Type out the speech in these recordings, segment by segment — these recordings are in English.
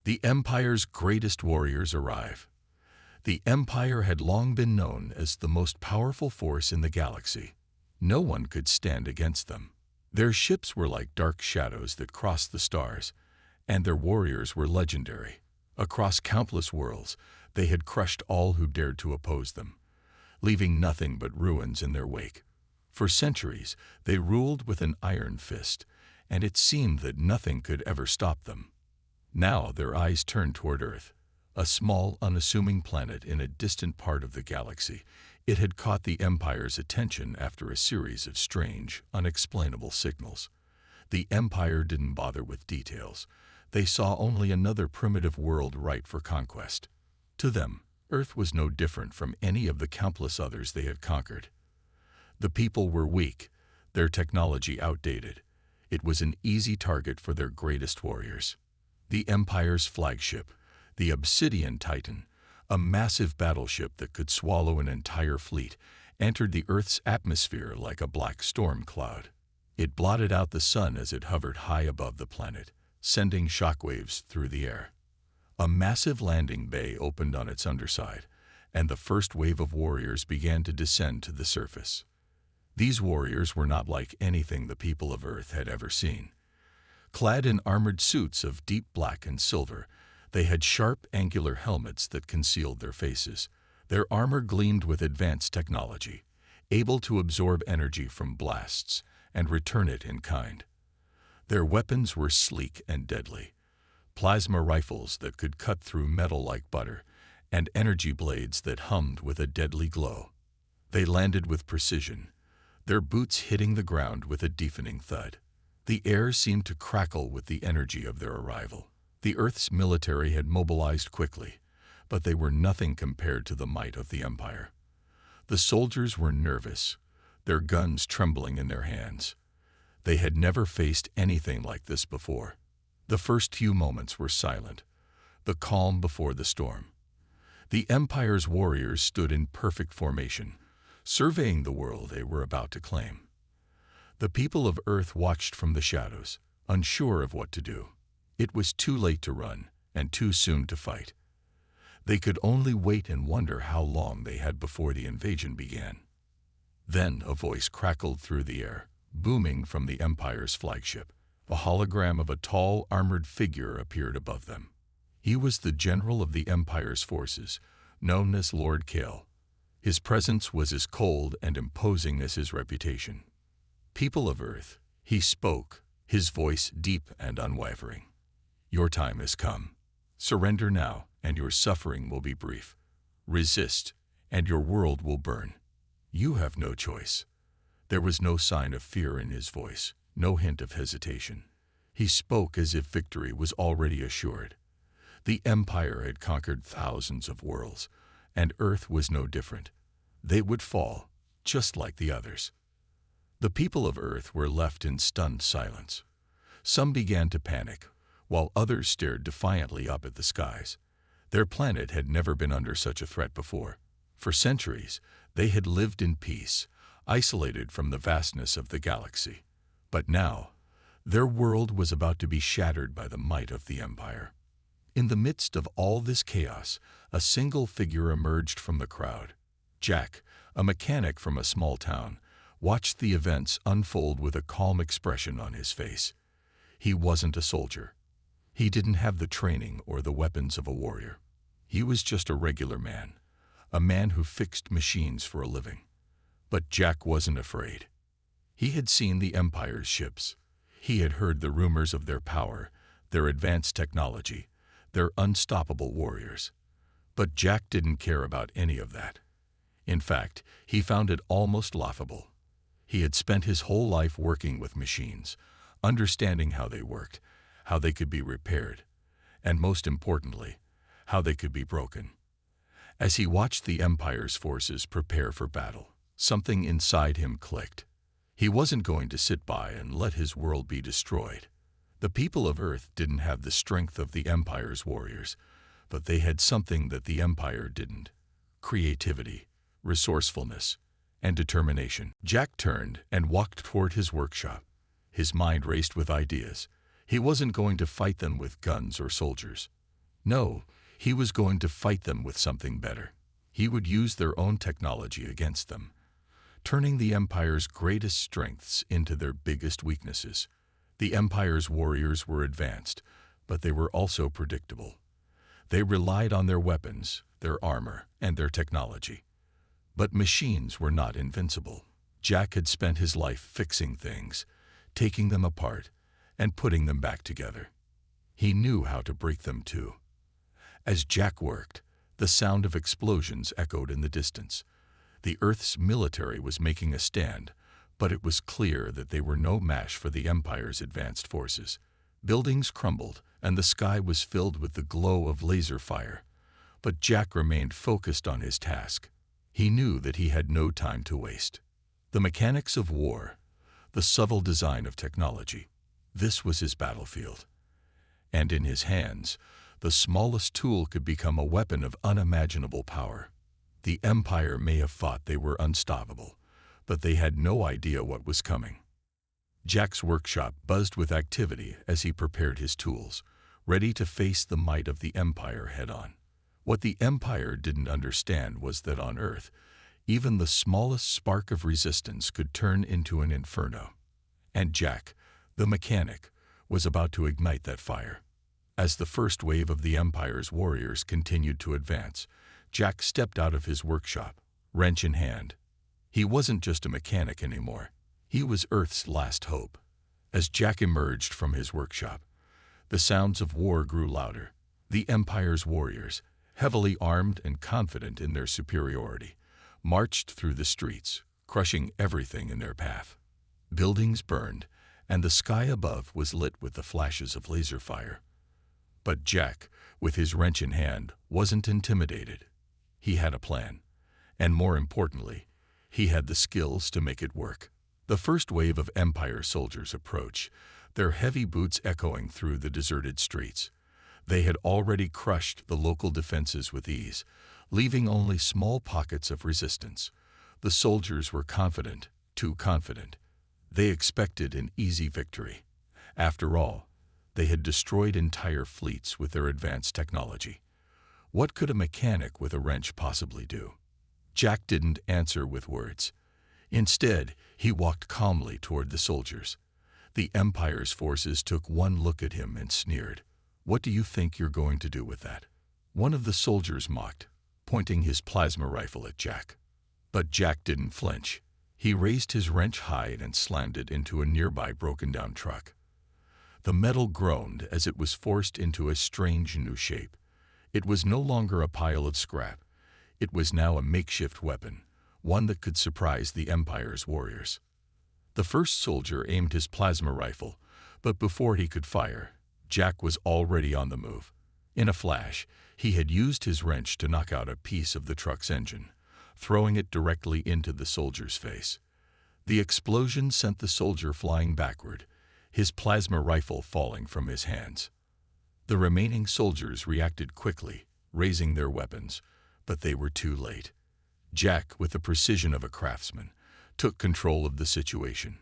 The Empire's greatest warriors arrive. The Empire had long been known as the most powerful force in the galaxy. No one could stand against them. Their ships were like dark shadows that crossed the stars, and their warriors were legendary. Across countless worlds, they had crushed all who dared to oppose them, leaving nothing but ruins in their wake. For centuries, they ruled with an iron fist, and it seemed that nothing could ever stop them. Now their eyes turned toward Earth, a small, unassuming planet in a distant part of the galaxy. It had caught the Empire's attention after a series of strange, unexplainable signals. The Empire didn't bother with details. They saw only another primitive world ripe for conquest. To them, Earth was no different from any of the countless others they had conquered. The people were weak, their technology outdated. It was an easy target for their greatest warriors. The Empire's flagship, the Obsidian Titan, a massive battleship that could swallow an entire fleet, entered the Earth's atmosphere like a black storm cloud. It blotted out the sun as it hovered high above the planet, sending shockwaves through the air. A massive landing bay opened on its underside, and the first wave of warriors began to descend to the surface. These warriors were not like anything the people of Earth had ever seen. Clad in armored suits of deep black and silver, they had sharp, angular helmets that concealed their faces. Their armor gleamed with advanced technology, able to absorb energy from blasts and return it in kind. Their weapons were sleek and deadly. Plasma rifles that could cut through metal like butter, and energy blades that hummed with a deadly glow. They landed with precision, their boots hitting the ground with a deafening thud. The air seemed to crackle with the energy of their arrival. The Earth's military had mobilized quickly, but they were nothing compared to the might of the Empire. The soldiers were nervous, their guns trembling in their hands. They had never faced anything like this before. The first few moments were silent, the calm before the storm. The Empire's warriors stood in perfect formation, surveying the world they were about to claim. The people of Earth watched from the shadows, unsure of what to do. It was too late to run, and too soon to fight. They could only wait and wonder how long they had before the invasion began. Then a voice crackled through the air, booming from the Empire's flagship. A hologram of a tall, armored figure appeared above them. He was the general of the Empire's forces, known as Lord Kale. His presence was as cold and imposing as his reputation. People of Earth, he spoke, his voice deep and unwavering. Your time has come. Surrender now, and your suffering will be brief. Resist, and your world will burn. You have no choice. There was no sign of fear in his voice, no hint of hesitation. He spoke as if victory was already assured. The Empire had conquered thousands of worlds, and Earth was no different. They would fall, just like the others. The people of Earth were left in stunned silence. Some began to panic, while others stared defiantly up at the skies. Their planet had never been under such a threat before. For centuries, they had lived in peace, isolated from the vastness of the galaxy. But now, their world was about to be shattered by the might of the Empire. In the midst of all this chaos, a single figure emerged from the crowd. Jack, a mechanic from a small town, watched the events unfold with a calm expression on his face. He wasn't a soldier. He didn't have the training or the weapons of a warrior. He was just a regular man, a man who fixed machines for a living. But Jack wasn't afraid. He had seen the Empire's ships. He had heard the rumors of their power, their advanced technology, their unstoppable warriors. But Jack didn't care about any of that. In fact, he found it almost laughable. He had spent his whole life working with machines, understanding how they worked, how they could be repaired, and most importantly, how they could be broken. As he watched the Empire's forces prepare for battle, something inside him clicked. He wasn't going to sit by and let his world be destroyed. The people of Earth didn't have the strength of the Empire's warriors, but they had something that the Empire didn't: creativity, resourcefulness, and determination. Jack turned and walked toward his workshop. His mind raced with ideas. He wasn't going to fight them with guns or soldiers. No, he was going to fight them with something better. He would use their own technology against them, turning the Empire's greatest strengths into their biggest weaknesses. The Empire's warriors were advanced, but they were also predictable. They relied on their weapons, their armor, and their technology. But machines were not invincible. Jack had spent his life fixing things, taking them apart, and putting them back together. He knew how to break them too. As Jack worked, the sound of explosions echoed in the distance. The Earth's military was making a stand, but it was clear that they were no match for the Empire's advanced forces. Buildings crumbled, and the sky was filled with the glow of laser fire. But Jack remained focused on his task. He knew that he had no time to waste. The mechanics of war, the subtle design of technology, this was his battlefield. And in his hands, the smallest tool could become a weapon of unimaginable power. The Empire may have thought they were unstoppable, but they had no idea what was coming. Jack's workshop buzzed with activity as he prepared his tools, ready to face the might of the Empire head-on. What the Empire didn't understand was that on Earth, even the smallest spark of resistance could turn into an inferno. And Jack, the mechanic, was about to ignite that fire. As the first wave of the Empire's warriors continued to advance, Jack stepped out of his workshop, wrench in hand. He wasn't just a mechanic anymore. He was Earth's last hope. As Jack emerged from his workshop, the sounds of war grew louder. The Empire's warriors, heavily armed and confident in their superiority, marched through the streets, crushing everything in their path. Buildings burned, and the sky above was lit with the flashes of laser fire. But Jack, with his wrench in hand, wasn't intimidated. He had a plan, and more importantly, he had the skills to make it work. The first wave of Empire soldiers approached, their heavy boots echoing through the deserted streets. They had already crushed the local defenses with ease, leaving only small pockets of resistance. The soldiers were confident, too confident. They expected an easy victory. After all, they had destroyed entire fleets with their advanced technology. What could a mechanic with a wrench possibly do? Jack didn't answer with words. Instead, he walked calmly toward the soldiers. The Empire's forces took one look at him and sneered. "What do you think you're going to do with that?" One of the soldiers mocked, pointing his plasma rifle at Jack. But Jack didn't flinch. He raised his wrench high and slammed it into a nearby broken-down truck. The metal groaned as it was forced into a strange new shape. It was no longer a pile of scrap. It was now a makeshift weapon, one that could surprise the Empire's warriors. The first soldier aimed his plasma rifle, but before he could fire, Jack was already on the move. In a flash, he had used his wrench to knock out a piece of the truck's engine, throwing it directly into the soldier's face. The explosion sent the soldier flying backward, his plasma rifle falling from his hands. The remaining soldiers reacted quickly, raising their weapons, but they were too late. Jack, with the precision of a craftsman, took control of the situation.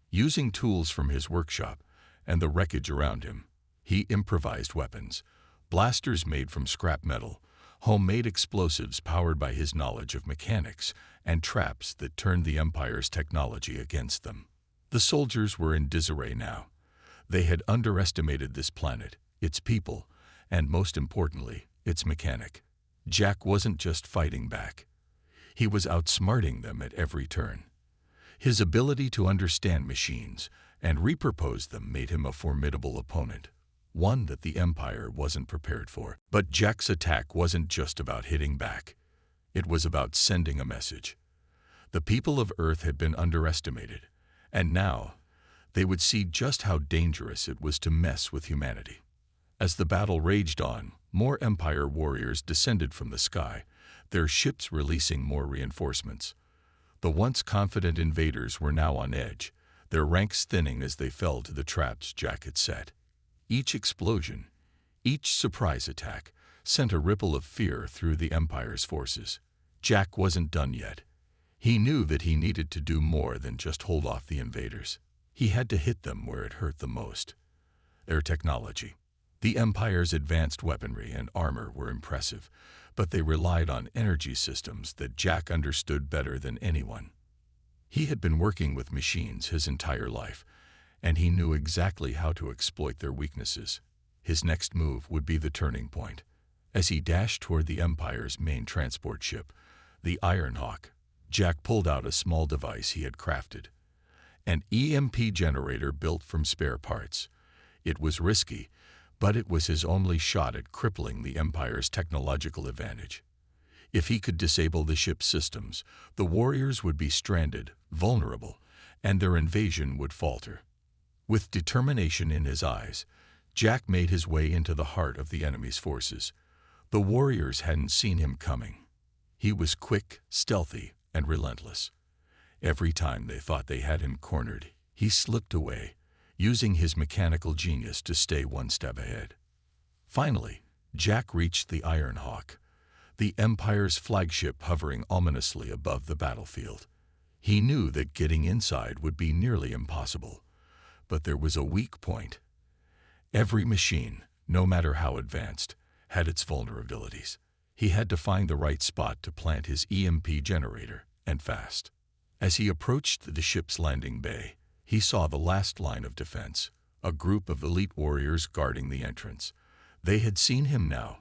Using tools from his workshop and the wreckage around him, he improvised weapons, blasters made from scrap metal, homemade explosives powered by his knowledge of mechanics, and traps that turned the Empire's technology against them. The soldiers were in disarray now. They had underestimated this planet, its people, and most importantly, its mechanic. Jack wasn't just fighting back. He was outsmarting them at every turn. His ability to understand machines and repurpose them made him a formidable opponent, one that the Empire wasn't prepared for. But Jack's attack wasn't just about hitting back. It was about sending a message. The people of Earth had been underestimated, and now they would see just how dangerous it was to mess with humanity. As the battle raged on, more Empire warriors descended from the sky, their ships releasing more reinforcements. The once confident invaders were now on edge, their ranks thinning as they fell to the traps Jack had set. Each explosion, each surprise attack, sent a ripple of fear through the Empire's forces. Jack wasn't done yet. He knew that he needed to do more than just hold off the invaders. He had to hit them where it hurt the most. Their technology. The Empire's advanced weaponry and armor were impressive, but they relied on energy systems that Jack understood better than anyone. He had been working with machines his entire life, and he knew exactly how to exploit their weaknesses. His next move would be the turning point. As he dashed toward the Empire's main transport ship, the Ironhawk, Jack pulled out a small device he had crafted. An EMP generator built from spare parts. It was risky, but it was his only shot at crippling the Empire's technological advantage. If he could disable the ship's systems, the warriors would be stranded, vulnerable, and their invasion would falter. With determination in his eyes, Jack made his way into the heart of the enemy's forces. The warriors hadn't seen him coming. He was quick, stealthy, and relentless. Every time they thought they had him cornered, he slipped away, using his mechanical genius to stay one step ahead. Finally, Jack reached the Ironhawk, the Empire's flagship hovering ominously above the battlefield. He knew that getting inside would be nearly impossible, but there was a weak point. Every machine, no matter how advanced, had its vulnerabilities. He had to find the right spot to plant his EMP generator, and fast. As he approached the ship's landing bay, he saw the last line of defense, a group of elite warriors guarding the entrance. They had seen him now,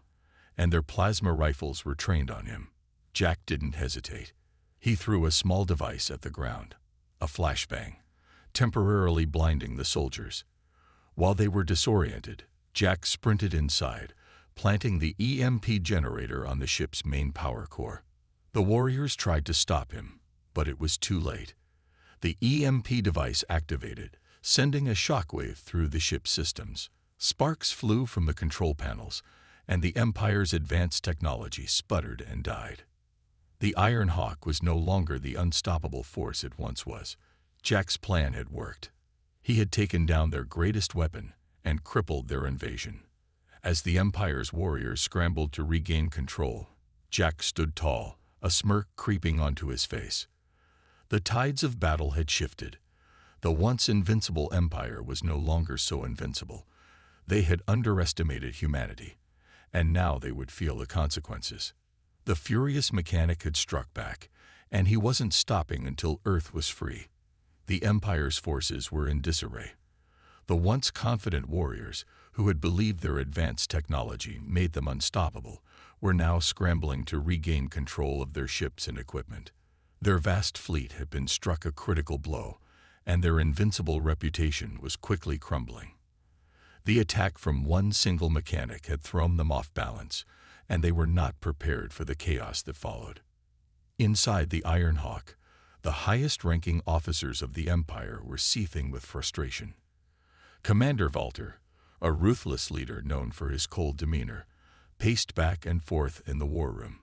and their plasma rifles were trained on him. Jack didn't hesitate. He threw a small device at the ground, a flashbang, temporarily blinding the soldiers. While they were disoriented, Jack sprinted inside, planting the EMP generator on the ship's main power core. The warriors tried to stop him, but it was too late. The EMP device activated, sending a shockwave through the ship's systems. Sparks flew from the control panels, and the Empire's advanced technology sputtered and died. The Ironhawk was no longer the unstoppable force it once was. Jack's plan had worked. He had taken down their greatest weapon and crippled their invasion. As the Empire's warriors scrambled to regain control, Jack stood tall, a smirk creeping onto his face. The tides of battle had shifted. The once invincible Empire was no longer so invincible. They had underestimated humanity, and now they would feel the consequences. The furious mechanic had struck back, and he wasn't stopping until Earth was free. The Empire's forces were in disarray. The once confident warriors, who had believed their advanced technology made them unstoppable, were now scrambling to regain control of their ships and equipment. Their vast fleet had been struck a critical blow, and their invincible reputation was quickly crumbling. The attack from one single mechanic had thrown them off balance, and they were not prepared for the chaos that followed. Inside the Ironhawk, the highest-ranking officers of the Empire were seething with frustration. Commander Walter, a ruthless leader known for his cold demeanor, paced back and forth in the war room.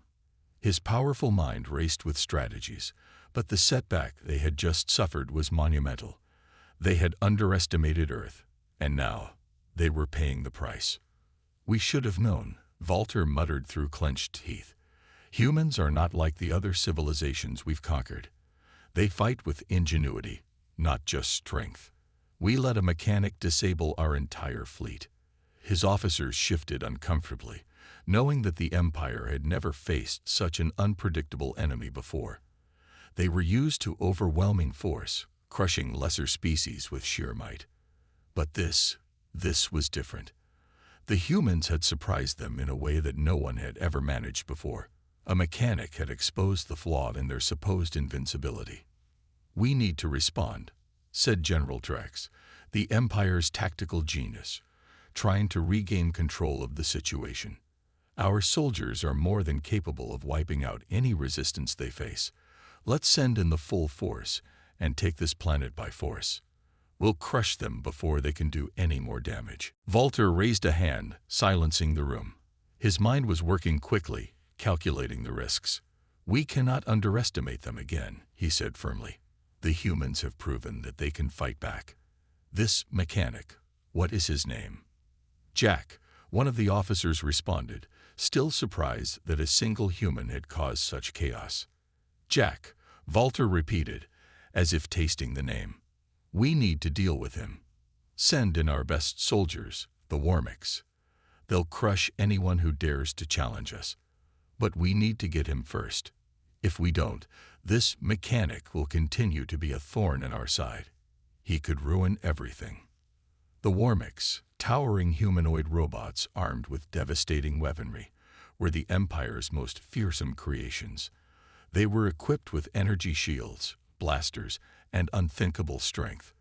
His powerful mind raced with strategies, but the setback they had just suffered was monumental. They had underestimated Earth, and now they were paying the price. "We should have known," Walter muttered through clenched teeth. "Humans are not like the other civilizations we've conquered. They fight with ingenuity, not just strength. We let a mechanic disable our entire fleet." His officers shifted uncomfortably, knowing that the Empire had never faced such an unpredictable enemy before. They were used to overwhelming force, crushing lesser species with sheer might. But this was different. The humans had surprised them in a way that no one had ever managed before. A mechanic had exposed the flaw in their supposed invincibility. "We need to respond," said General Drex, the Empire's tactical genius, trying to regain control of the situation. "Our soldiers are more than capable of wiping out any resistance they face. Let's send in the full force and take this planet by force. We'll crush them before they can do any more damage." Walter raised a hand, silencing the room. His mind was working quickly, calculating the risks. "We cannot underestimate them again," he said firmly. "The humans have proven that they can fight back. This mechanic, what is his name?" "Jack," one of the officers responded, still surprised that a single human had caused such chaos. "Jack," Walter repeated, as if tasting the name. "We need to deal with him. Send in our best soldiers, the Warmicks." They'll crush anyone who dares to challenge us. But we need to get him first. If we don't, this mechanic will continue to be a thorn in our side. He could ruin everything." The Warmicks, towering humanoid robots armed with devastating weaponry, were the Empire's most fearsome creations. They were equipped with energy shields, blasters, and unthinkable strength.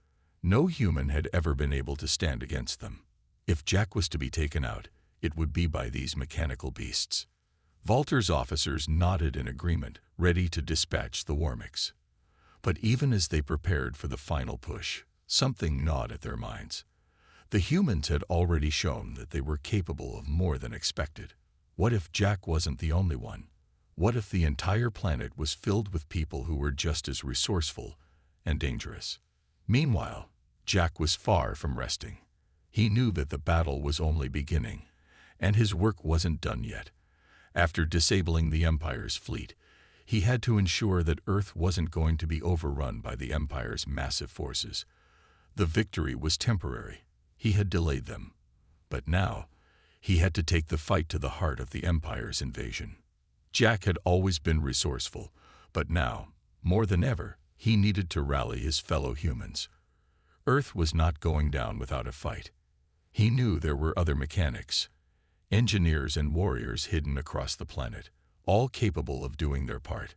No human had ever been able to stand against them. If Jack was to be taken out, it would be by these mechanical beasts. Valter's officers nodded in agreement, ready to dispatch the Warmicks. But even as they prepared for the final push, something gnawed at their minds. The humans had already shown that they were capable of more than expected. What if Jack wasn't the only one? What if the entire planet was filled with people who were just as resourceful and dangerous? Meanwhile, Jack was far from resting. He knew that the battle was only beginning, and his work wasn't done yet. After disabling the Empire's fleet, he had to ensure that Earth wasn't going to be overrun by the Empire's massive forces. The victory was temporary. He had delayed them. But now, he had to take the fight to the heart of the Empire's invasion. Jack had always been resourceful, but now, more than ever, he needed to rally his fellow humans. Earth was not going down without a fight. He knew there were other mechanics, engineers and warriors hidden across the planet, all capable of doing their part.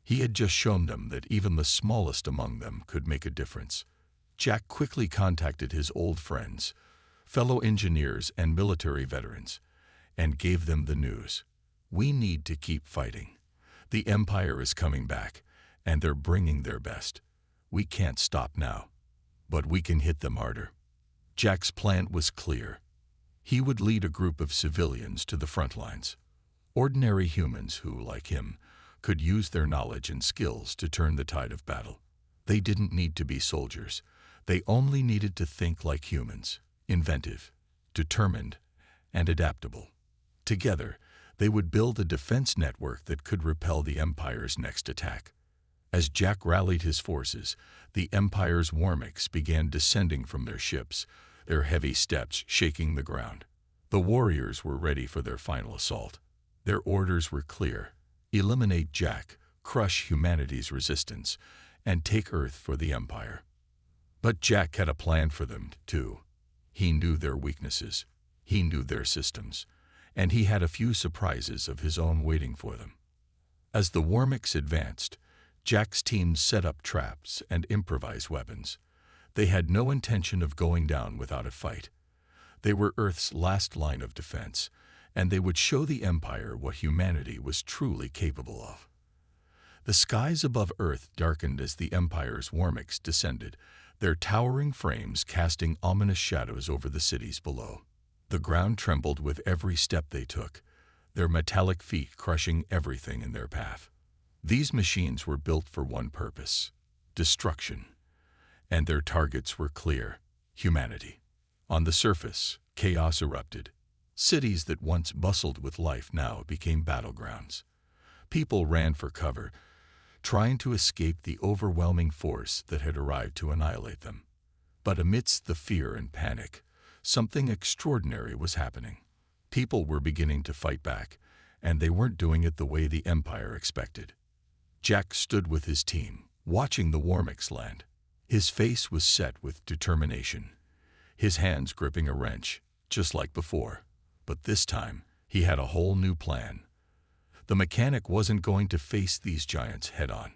He had just shown them that even the smallest among them could make a difference. Jack quickly contacted his old friends, fellow engineers and military veterans, and gave them the news. "We need to keep fighting. The Empire is coming back, and they're bringing their best. We can't stop now, but we can hit them harder." Jack's plan was clear. He would lead a group of civilians to the front lines. Ordinary humans who, like him, could use their knowledge and skills to turn the tide of battle. They didn't need to be soldiers. They only needed to think like humans, inventive, determined, and adaptable. Together, they would build a defense network that could repel the Empire's next attack. As Jack rallied his forces, the Empire's Warmicks began descending from their ships, their heavy steps shaking the ground. The warriors were ready for their final assault. Their orders were clear: eliminate Jack, crush humanity's resistance, and take Earth for the Empire. But Jack had a plan for them, too. He knew their weaknesses, he knew their systems, and he had a few surprises of his own waiting for them. As the Warmicks advanced, Jack's team set up traps and improvised weapons. They had no intention of going down without a fight. They were Earth's last line of defense, and they would show the Empire what humanity was truly capable of. The skies above Earth darkened as the Empire's Warmicks descended, their towering frames casting ominous shadows over the cities below. The ground trembled with every step they took, their metallic feet crushing everything in their path. These machines were built for one purpose: destruction. And their targets were clear: humanity. On the surface, chaos erupted. Cities that once bustled with life now became battlegrounds. People ran for cover, trying to escape the overwhelming force that had arrived to annihilate them. But amidst the fear and panic, something extraordinary was happening. People were beginning to fight back, and they weren't doing it the way the Empire expected. Jack stood with his team, watching the Warmicks land. His face was set with determination, his hands gripping a wrench, just like before. But this time, he had a whole new plan. The mechanic wasn't going to face these giants head-on.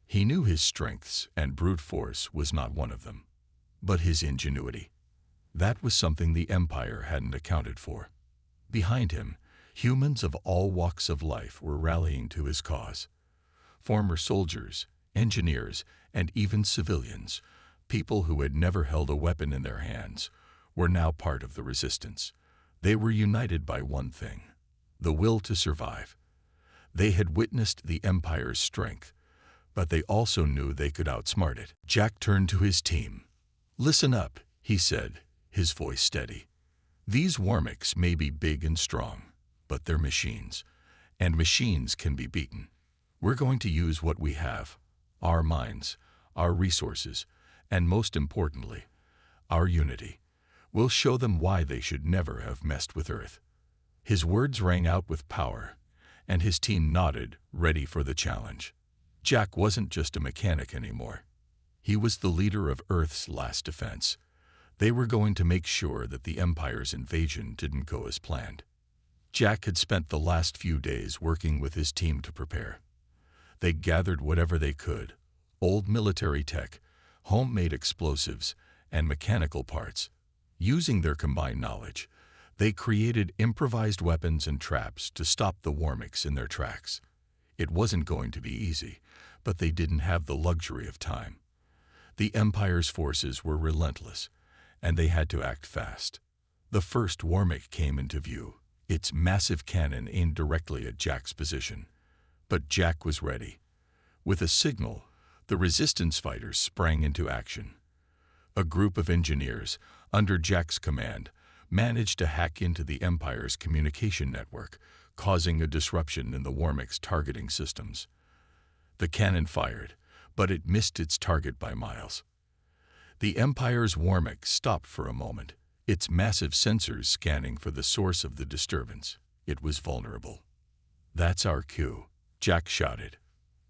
He knew his strengths, and brute force was not one of them. But his ingenuity. That was something the Empire hadn't accounted for. Behind him, humans of all walks of life were rallying to his cause. Former soldiers, engineers, and even civilians, people who had never held a weapon in their hands, were now part of the resistance. They were united by one thing: the will to survive. They had witnessed the Empire's strength, but they also knew they could outsmart it. Jack turned to his team. "Listen up," he said, his voice steady. "These Warmicks may be big and strong, but they're machines, and machines can be beaten. We're going to use what we have: our minds, our resources, and most importantly, our unity. We'll show them why they should never have messed with Earth." His words rang out with power, and his team nodded, ready for the challenge. Jack wasn't just a mechanic anymore. He was the leader of Earth's last defense. They were going to make sure that the Empire's invasion didn't go as planned. Jack had spent the last few days working with his team to prepare. They gathered whatever they could: old military tech, homemade explosives, and mechanical parts. Using their combined knowledge, they created improvised weapons and traps to stop the Warmicks in their tracks. It wasn't going to be easy, but they didn't have the luxury of time. The Empire's forces were relentless, and they had to act fast. The first Warmick came into view, its massive cannon aimed directly at Jack's position. But Jack was ready. With a signal, the resistance fighters sprang into action. A group of engineers, under Jack's command, managed to hack into the Empire's communication network, causing a disruption in the Warmick's targeting systems. The cannon fired, but it missed its target by miles. The Empire's Warmick stopped for a moment, its massive sensors scanning for the source of the disturbance. It was vulnerable. "That's our cue," Jack shouted.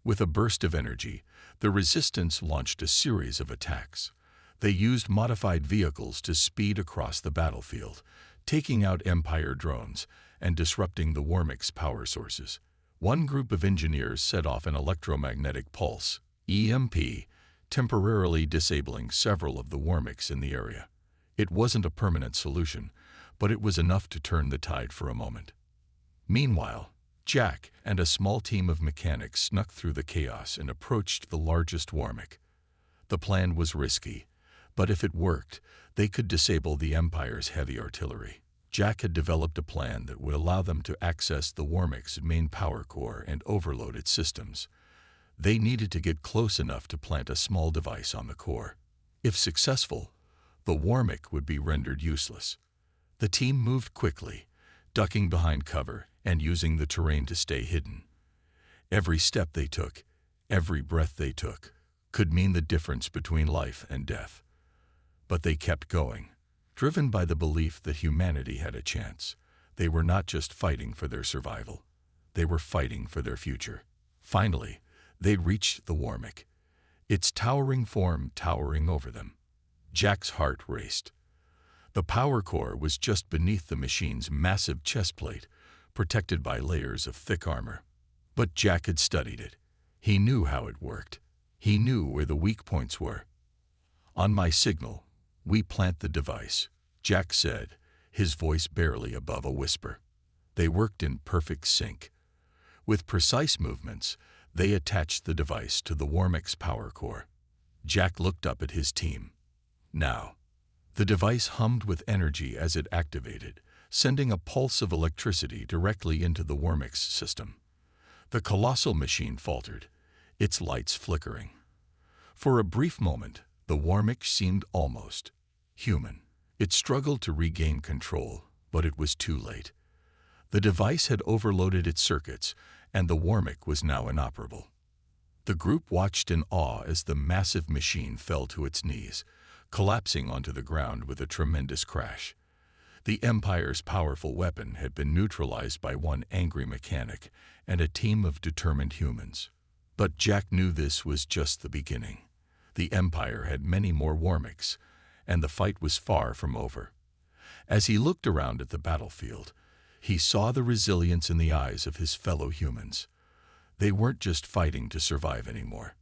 With a burst of energy, the resistance launched a series of attacks. They used modified vehicles to speed across the battlefield, taking out Empire drones and disrupting the Warmick's power sources. One group of engineers set off an electromagnetic pulse, EMP, temporarily disabling several of the Warmicks in the area. It wasn't a permanent solution, but it was enough to turn the tide for a moment. Meanwhile, Jack and a small team of mechanics snuck through the chaos and approached the largest Warmick. The plan was risky, but if it worked, they could disable the Empire's heavy artillery. Jack had developed a plan that would allow them to access the Warmick's main power core and overload its systems. They needed to get close enough to plant a small device on the core. If successful, the Warmick would be rendered useless. The team moved quickly, ducking behind cover and using the terrain to stay hidden. Every step they took, every breath they took, could mean the difference between life and death. But they kept going, driven by the belief that humanity had a chance. They were not just fighting for their survival. They were fighting for their future. Finally, they reached the Warmick, its towering form towering over them. Jack's heart raced. The power core was just beneath the machine's massive chest plate, protected by layers of thick armor. But Jack had studied it. He knew how it worked. He knew where the weak points were. "On my signal, we plant the device," Jack said, his voice barely above a whisper. They worked in perfect sync. With precise movements, they attached the device to the Warmick's power core. Jack looked up at his team. Now, the device hummed with energy as it activated, sending a pulse of electricity directly into the Warmick's system. The colossal machine faltered, its lights flickering. For a brief moment, the Warmick seemed almost human. It struggled to regain control, but it was too late. The device had overloaded its circuits, and the Warmick was now inoperable. The group watched in awe as the massive machine fell to its knees, collapsing onto the ground with a tremendous crash. The Empire's powerful weapon had been neutralized by one angry mechanic and a team of determined humans. But Jack knew this was just the beginning. The Empire had many more Warmicks, and the fight was far from over. As he looked around at the battlefield, he saw the resilience in the eyes of his fellow humans. They weren't just fighting to survive anymore.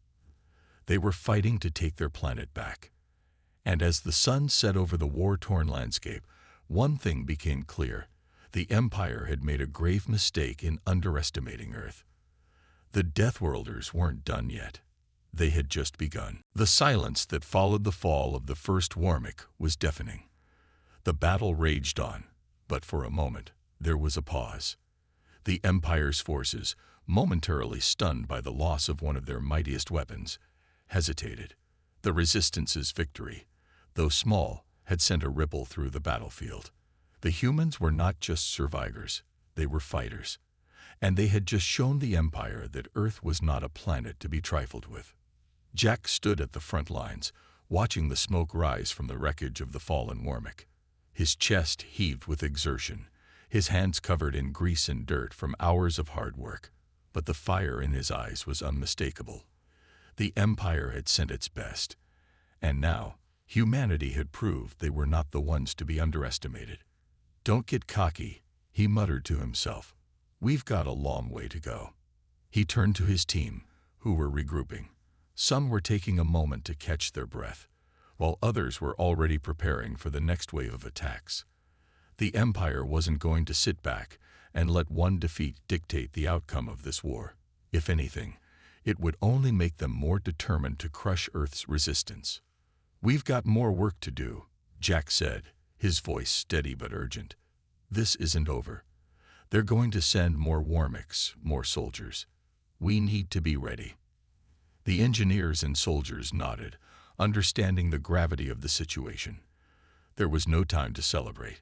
They were fighting to take their planet back. And as the sun set over the war-torn landscape, one thing became clear: the Empire had made a grave mistake in underestimating Earth. The Deathworlders weren't done yet. They had just begun. The silence that followed the fall of the first Warmick was deafening. The battle raged on, but for a moment, there was a pause. The Empire's forces, momentarily stunned by the loss of one of their mightiest weapons, hesitated. The Resistance's victory, though small, had sent a ripple through the battlefield. The humans were not just survivors, they were fighters. And they had just shown the Empire that Earth was not a planet to be trifled with. Jack stood at the front lines, watching the smoke rise from the wreckage of the fallen Warmick. His chest heaved with exertion, his hands covered in grease and dirt from hours of hard work, but the fire in his eyes was unmistakable. The Empire had sent its best, and now humanity had proved they were not the ones to be underestimated. "Don't get cocky," he muttered to himself. "We've got a long way to go." He turned to his team, who were regrouping. Some were taking a moment to catch their breath, while others were already preparing for the next wave of attacks. The Empire wasn't going to sit back and let one defeat dictate the outcome of this war. If anything, it would only make them more determined to crush Earth's resistance. "We've got more work to do," Jack said, his voice steady but urgent. "This isn't over. They're going to send more Warmicks, more soldiers. We need to be ready." The engineers and soldiers nodded, understanding the gravity of the situation. There was no time to celebrate.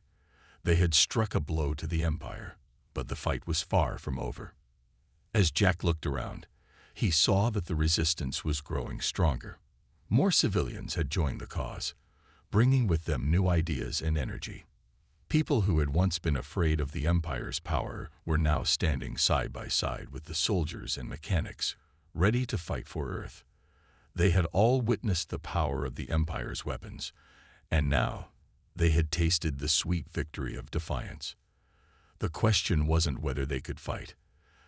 They had struck a blow to the Empire, but the fight was far from over. As Jack looked around, he saw that the resistance was growing stronger. More civilians had joined the cause, bringing with them new ideas and energy. People who had once been afraid of the Empire's power were now standing side by side with the soldiers and mechanics, ready to fight for Earth. They had all witnessed the power of the Empire's weapons, and now they had tasted the sweet victory of defiance. The question wasn't whether they could fight.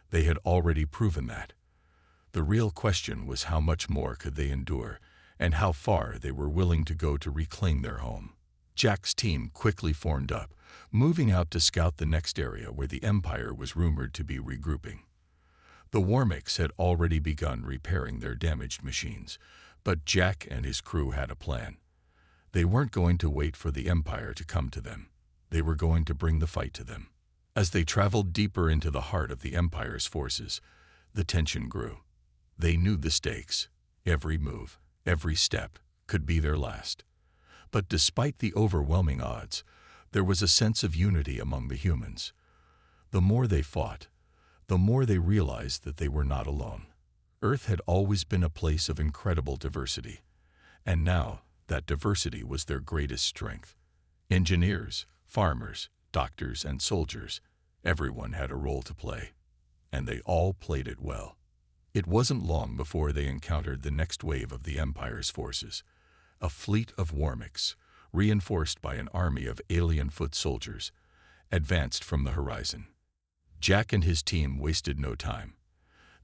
They had already proven that. The real question was how much more could they endure, and how far they were willing to go to reclaim their home. Jack's team quickly formed up, moving out to scout the next area where the Empire was rumored to be regrouping. The Warmicks had already begun repairing their damaged machines, but Jack and his crew had a plan. They weren't going to wait for the Empire to come to them. They were going to bring the fight to them. As they traveled deeper into the heart of the Empire's forces, the tension grew. They knew the stakes. Every move, every step, could be their last. But despite the overwhelming odds, there was a sense of unity among the humans. The more they fought, the more they realized that they were not alone. Earth had always been a place of incredible diversity, and now that diversity was their greatest strength. Engineers, farmers, doctors, and soldiers, everyone had a role to play, and they all played it well. It wasn't long before they encountered the next wave of the Empire's forces, a fleet of Warmicks, reinforced by an army of alien foot soldiers, advanced from the horizon. Jack and his team wasted no time.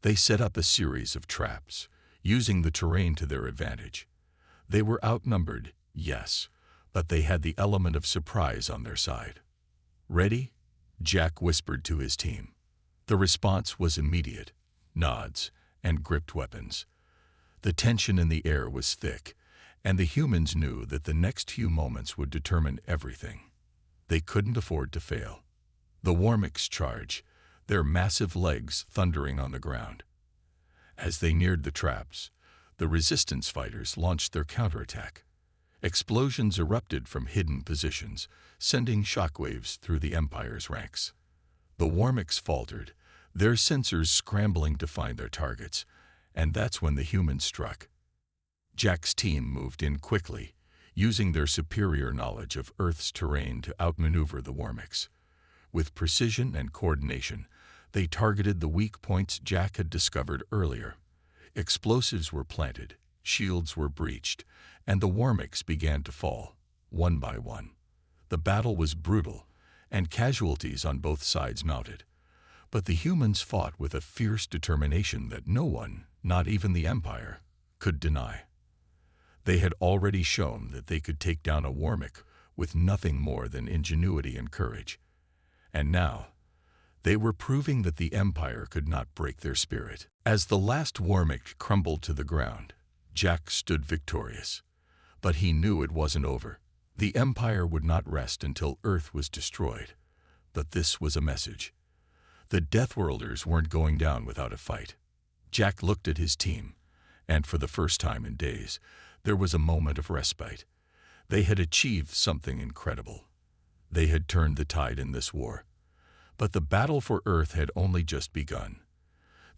They set up a series of traps, using the terrain to their advantage. They were outnumbered, yes, but they had the element of surprise on their side. "Ready?" Jack whispered to his team. The response was immediate: nods and gripped weapons. The tension in the air was thick, and the humans knew that the next few moments would determine everything. They couldn't afford to fail. The Warmicks charged, their massive legs thundering on the ground. As they neared the traps, the resistance fighters launched their counterattack. Explosions erupted from hidden positions, sending shockwaves through the Empire's ranks. The Warmicks faltered, their sensors scrambling to find their targets, and that's when the humans struck. Jack's team moved in quickly, using their superior knowledge of Earth's terrain to outmaneuver the Warmicks. With precision and coordination, they targeted the weak points Jack had discovered earlier. Explosives were planted, shields were breached, and the Warmicks began to fall, one by one. The battle was brutal, and casualties on both sides mounted. But the humans fought with a fierce determination that no one, not even the Empire, could deny. They had already shown that they could take down a Warmick with nothing more than ingenuity and courage. And now, they were proving that the Empire could not break their spirit. As the last Warmick crumbled to the ground, Jack stood victorious. But he knew it wasn't over. The Empire would not rest until Earth was destroyed. But this was a message. The Deathworlders weren't going down without a fight. Jack looked at his team, and for the first time in days, there was a moment of respite. They had achieved something incredible. They had turned the tide in this war. But the battle for Earth had only just begun.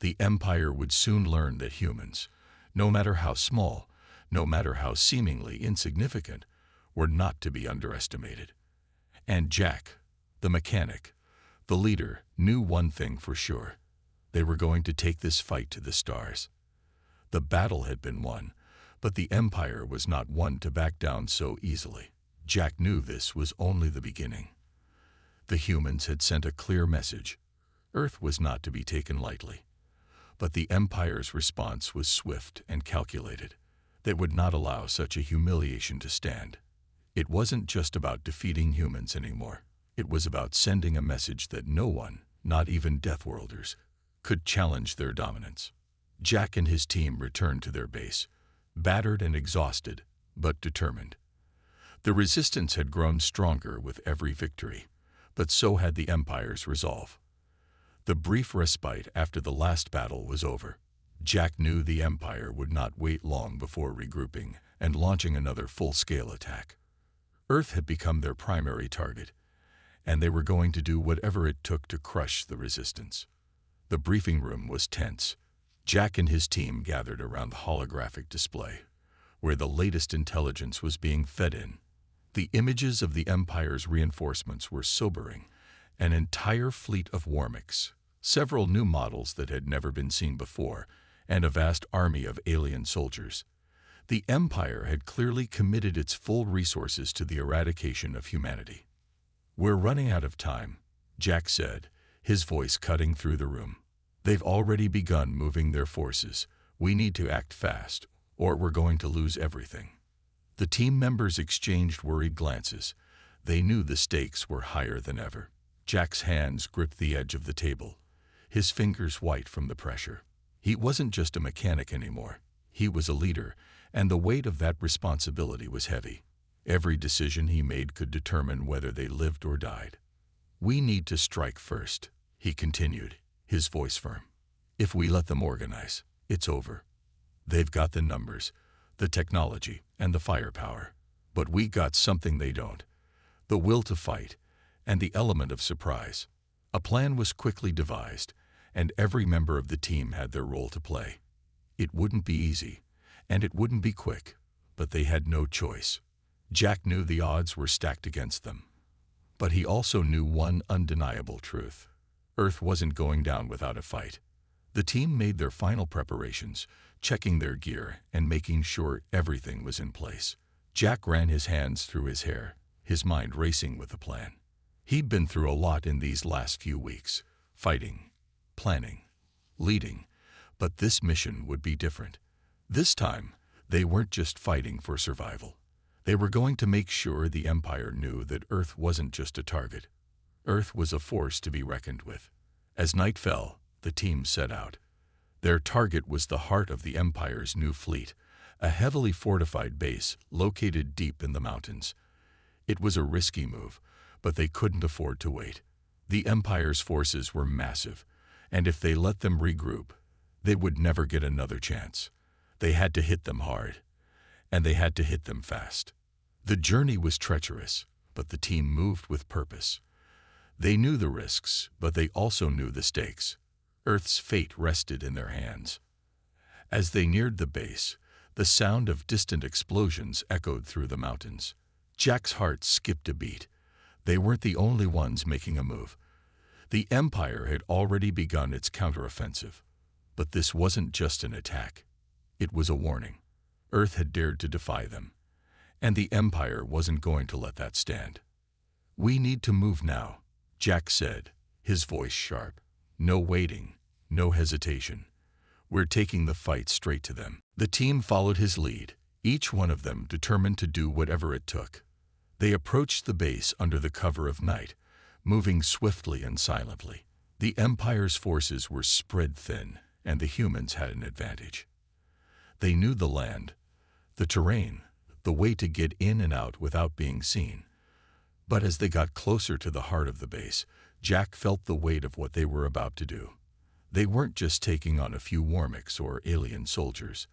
The Empire would soon learn that humans, no matter how small, no matter how seemingly insignificant, were not to be underestimated. And Jack, the mechanic, the leader, knew one thing for sure. They were going to take this fight to the stars. The battle had been won, but the Empire was not one to back down so easily. Jack knew this was only the beginning. The humans had sent a clear message. Earth was not to be taken lightly. But the Empire's response was swift and calculated. They would not allow such a humiliation to stand. It wasn't just about defeating humans anymore. It was about sending a message that no one, not even Deathworlders, could challenge their dominance. Jack and his team returned to their base, battered and exhausted, but determined. The resistance had grown stronger with every victory, but so had the Empire's resolve. The brief respite after the last battle was over. Jack knew the Empire would not wait long before regrouping and launching another full-scale attack. Earth had become their primary target, and they were going to do whatever it took to crush the resistance. The briefing room was tense. Jack and his team gathered around the holographic display, where the latest intelligence was being fed in. The images of the Empire's reinforcements were sobering. An entire fleet of Warmicks, several new models that had never been seen before, and a vast army of alien soldiers. The Empire had clearly committed its full resources to the eradication of humanity. "We're running out of time," Jack said, his voice cutting through the room. "They've already begun moving their forces. We need to act fast, or we're going to lose everything." The team members exchanged worried glances. They knew the stakes were higher than ever. Jack's hands gripped the edge of the table, his fingers white from the pressure. He wasn't just a mechanic anymore. He was a leader, and the weight of that responsibility was heavy. Every decision he made could determine whether they lived or died. "We need to strike first," he continued, his voice firm. "If we let them organize, it's over. They've got the numbers, the technology, and the firepower. But we got something they don't: the will to fight, and the element of surprise." A plan was quickly devised, and every member of the team had their role to play. It wouldn't be easy, and it wouldn't be quick, but they had no choice. Jack knew the odds were stacked against them, but he also knew one undeniable truth: Earth wasn't going down without a fight. The team made their final preparations, checking their gear and making sure everything was in place. Jack ran his hands through his hair, his mind racing with the plan. He'd been through a lot in these last few weeks, fighting, planning, leading, but this mission would be different. This time, they weren't just fighting for survival. They were going to make sure the Empire knew that Earth wasn't just a target. Earth was a force to be reckoned with. As night fell, the team set out. Their target was the heart of the Empire's new fleet, a heavily fortified base located deep in the mountains. It was a risky move, but they couldn't afford to wait. The Empire's forces were massive, and if they let them regroup, they would never get another chance. They had to hit them hard, and they had to hit them fast. The journey was treacherous, but the team moved with purpose. They knew the risks, but they also knew the stakes. Earth's fate rested in their hands. As they neared the base, the sound of distant explosions echoed through the mountains. Jack's heart skipped a beat. They weren't the only ones making a move. The Empire had already begun its counteroffensive. But this wasn't just an attack. It was a warning. Earth had dared to defy them, and the Empire wasn't going to let that stand. "We need to move now," Jack said, his voice sharp. "No waiting, no hesitation. We're taking the fight straight to them." The team followed his lead, each one of them determined to do whatever it took. They approached the base under the cover of night, moving swiftly and silently. The Empire's forces were spread thin, and the humans had an advantage. They knew the land, the terrain, the way to get in and out without being seen. But as they got closer to the heart of the base, Jack felt the weight of what they were about to do. They weren't just taking on a few Warmicks or alien soldiers.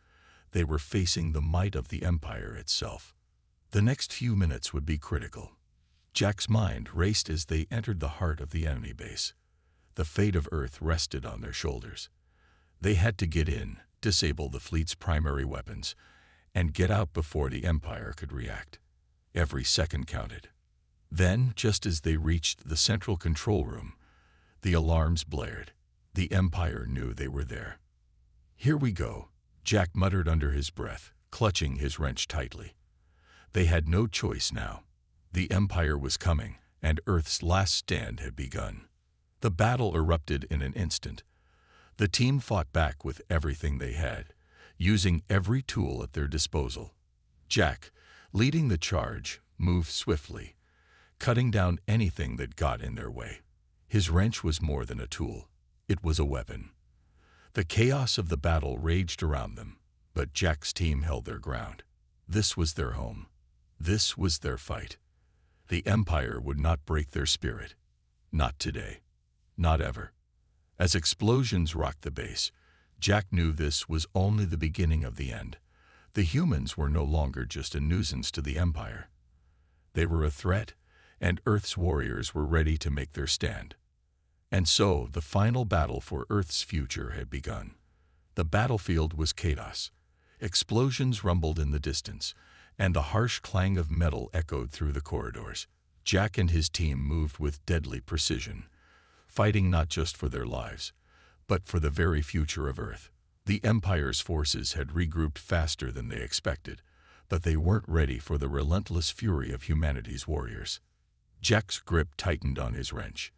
They were facing the might of the Empire itself. The next few minutes would be critical. Jack's mind raced as they entered the heart of the enemy base. The fate of Earth rested on their shoulders. They had to get in, disable the fleet's primary weapons, and get out before the Empire could react. Every second counted. Then, just as they reached the central control room, the alarms blared. The Empire knew they were there. "Here we go," Jack muttered under his breath, clutching his wrench tightly. They had no choice now. The Empire was coming, and Earth's last stand had begun. The battle erupted in an instant. The team fought back with everything they had, using every tool at their disposal. Jack, leading the charge, moved swiftly, cutting down anything that got in their way. His wrench was more than a tool. It was a weapon. The chaos of the battle raged around them, but Jack's team held their ground. This was their home. This was their fight. The Empire would not break their spirit. Not today. Not ever. As explosions rocked the base, Jack knew this was only the beginning of the end. The humans were no longer just a nuisance to the Empire. They were a threat, and Earth's warriors were ready to make their stand. And so, the final battle for Earth's future had begun. The battlefield was chaos. Explosions rumbled in the distance, and the harsh clang of metal echoed through the corridors. Jack and his team moved with deadly precision, fighting not just for their lives, but for the very future of Earth. The Empire's forces had regrouped faster than they expected, but they weren't ready for the relentless fury of humanity's warriors. Jack's grip tightened on his wrench.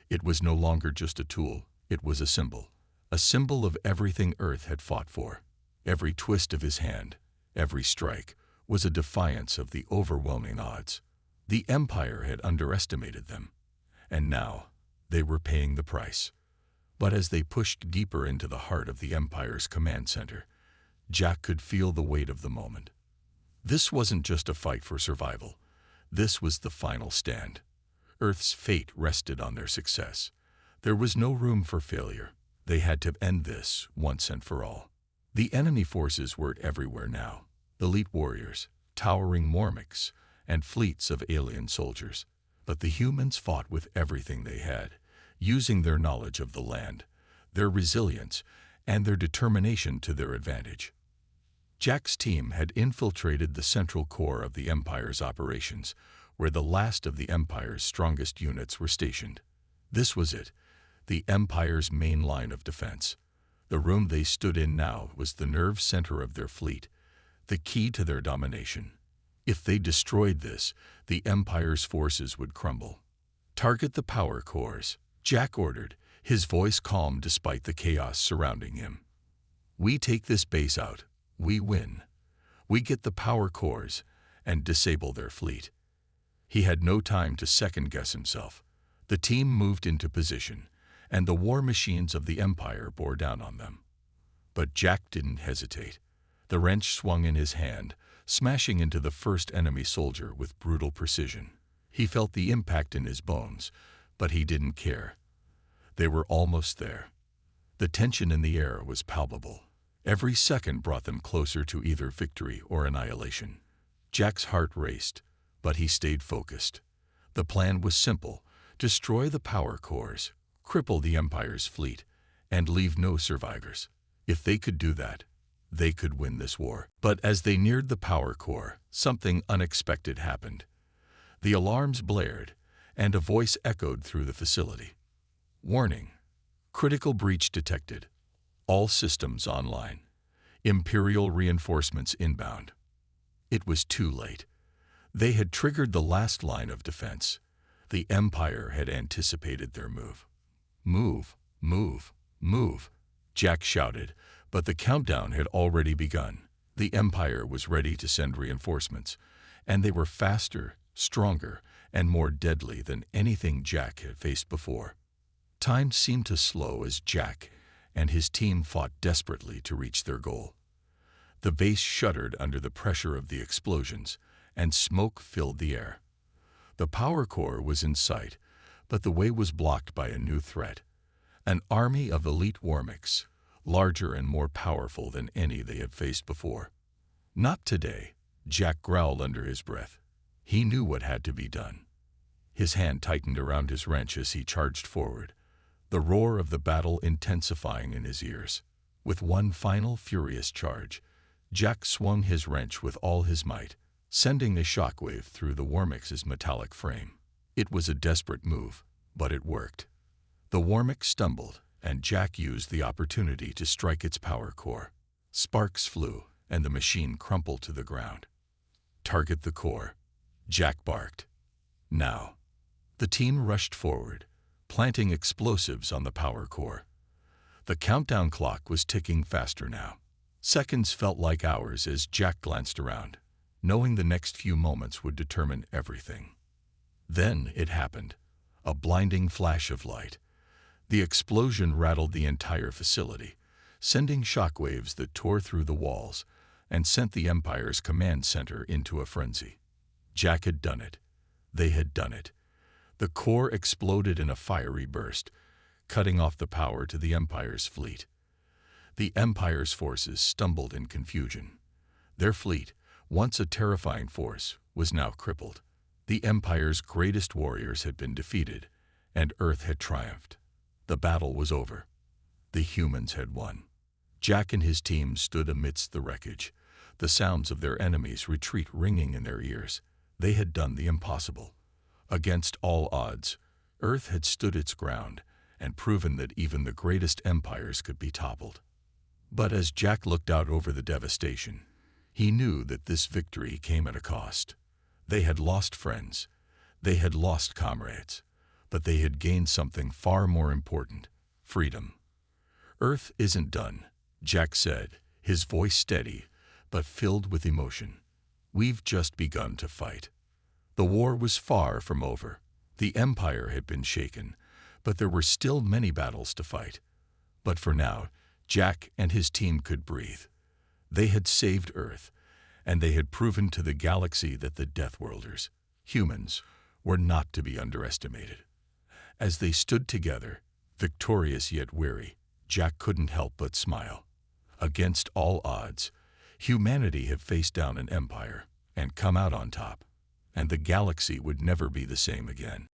It was no longer just a tool, it was a symbol of everything Earth had fought for. Every twist of his hand, every strike, was a defiance of the overwhelming odds. The Empire had underestimated them, and now they were paying the price. But as they pushed deeper into the heart of the Empire's command center, Jack could feel the weight of the moment. This wasn't just a fight for survival. This was the final stand. Earth's fate rested on their success. There was no room for failure. They had to end this once and for all. The enemy forces were everywhere now. Elite warriors, towering Mormons, and fleets of alien soldiers. But the humans fought with everything they had, using their knowledge of the land, their resilience, and their determination to their advantage. Jack's team had infiltrated the central core of the Empire's operations, where the last of the Empire's strongest units were stationed. This was it, the Empire's main line of defense. The room they stood in now was the nerve center of their fleet, the key to their domination. If they destroyed this, the Empire's forces would crumble. "Target the power cores," Jack ordered, his voice calm despite the chaos surrounding him. "We take this base out. We win. We get the power cores and disable their fleet." He had no time to second-guess himself. The team moved into position, and the war machines of the Empire bore down on them. But Jack didn't hesitate. The wrench swung in his hand, smashing into the first enemy soldier with brutal precision. He felt the impact in his bones, but he didn't care. They were almost there. The tension in the air was palpable. Every second brought them closer to either victory or annihilation. Jack's heart raced, but he stayed focused. The plan was simple: destroy the power cores, cripple the Empire's fleet, and leave no survivors. If they could do that, they could win this war. But as they neared the power core, something unexpected happened. The alarms blared, and a voice echoed through the facility. "Warning. Critical breach detected. All systems online. Imperial reinforcements inbound." It was too late. They had triggered the last line of defense. The Empire had anticipated their move. "Move, move, move," Jack shouted, but the countdown had already begun. The Empire was ready to send reinforcements, and they were faster, stronger, and more deadly than anything Jack had faced before. Time seemed to slow as Jack and his team fought desperately to reach their goal. The base shuddered under the pressure of the explosions, and smoke filled the air. The power core was in sight, but the way was blocked by a new threat. An army of elite Mormons, larger and more powerful than any they had faced before. "Not today," Jack growled under his breath. He knew what had to be done. His hand tightened around his wrench as he charged forward, the roar of the battle intensifying in his ears. With one final furious charge, Jack swung his wrench with all his might, sending a shockwave through the Mormon's metallic frame. It was a desperate move, but it worked. The Warmick stumbled, and Jack used the opportunity to strike its power core. Sparks flew, and the machine crumpled to the ground. "Target the core," Jack barked. "Now." The team rushed forward, planting explosives on the power core. The countdown clock was ticking faster now. Seconds felt like hours as Jack glanced around, knowing the next few moments would determine everything. Then it happened, a blinding flash of light. The explosion rattled the entire facility, sending shockwaves that tore through the walls and sent the Empire's command center into a frenzy. Jack had done it. They had done it. The core exploded in a fiery burst, cutting off the power to the Empire's fleet. The Empire's forces stumbled in confusion. Their fleet, once a terrifying force, was now crippled. The Empire's greatest warriors had been defeated, and Earth had triumphed. The battle was over. The humans had won. Jack and his team stood amidst the wreckage, the sounds of their enemies' retreat ringing in their ears. They had done the impossible. Against all odds, Earth had stood its ground and proven that even the greatest empires could be toppled. But as Jack looked out over the devastation, he knew that this victory came at a cost. They had lost friends, they had lost comrades, but they had gained something far more important: freedom. "Earth isn't done," Jack said, his voice steady but filled with emotion. "We've just begun to fight." The war was far from over. The Empire had been shaken, but there were still many battles to fight. But for now, Jack and his team could breathe. They had saved Earth, and they had proven to the galaxy that the Deathworlders, humans, were not to be underestimated. As they stood together, victorious yet weary, Jack couldn't help but smile. Against all odds, humanity had faced down an empire and come out on top, and the galaxy would never be the same again.